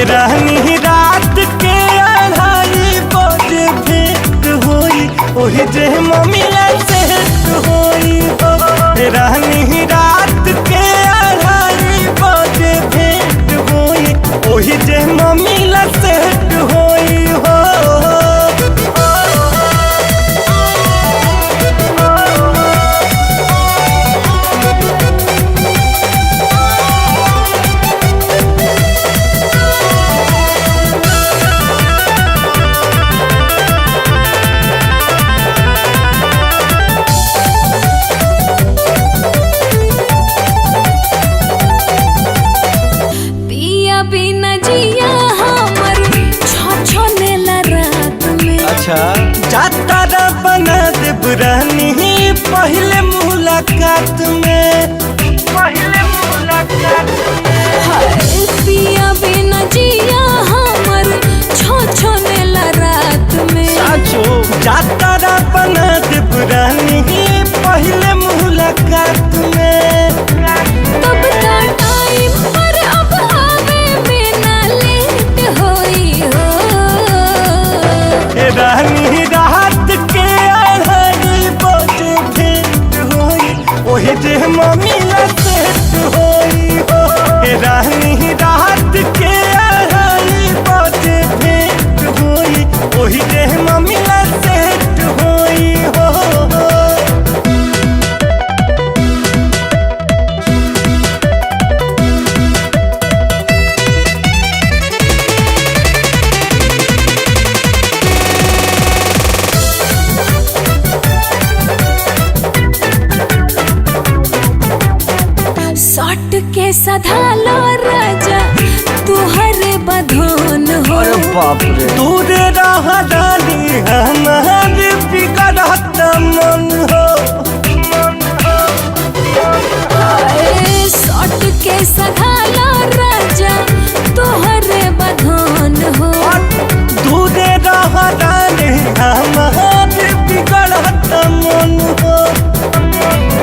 रहनी रात के 2:30 बजे भेंट होई ओही जे मम्मीला सेट होई हो। रहनी रात के 2:30 बजे भेंट होई ओही जे मम्मीला सेट होई हो। जाता बना देब रहनी पहले मुलाकात में। पिया बिना जिया हमर छोनेला रात में। जाता बना देब रहनी पहले मुलाकात में। तब टाइम पर अब आवे में ना लेट होई हो। रहनी रात के 2:30 बजे भेंट होई ओही जे मम्मीला सेट होई हो। रहनी रात के 2:30 बजे भेंट होई ओही जे मम्मीला सेट होई हो। सट के सधालो राजा तुहरे बधन हो। बाप रे दूर रह डाली हमार बिगड़त मन हो। सट के सधालो राजा तुहरे बधन हो। दूर रह डाली हमार बिगड़त मन हो।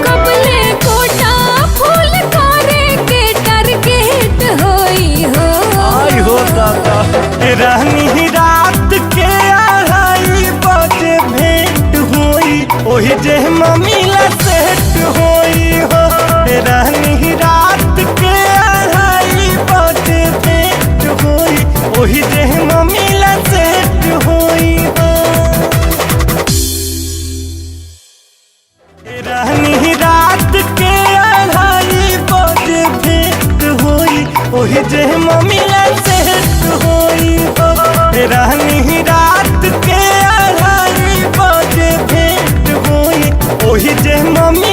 कबले कोटा फूल करे के टारगेट होई हो। आई हो दादा रहनी रात के 2:30 बजे भेंट होई ओही जे मम्मीला सेट होई हो। रहनी रात के 2:30 बजे भेंट होई ओही जे मम्मीला सेट होई हो। रहनी रात के 2:30 बजे भेंट होई ओही जे मम्मीला सेट होई हो। रहनी रात के 2:30 बजे भेंट होई ओही जे मम्मी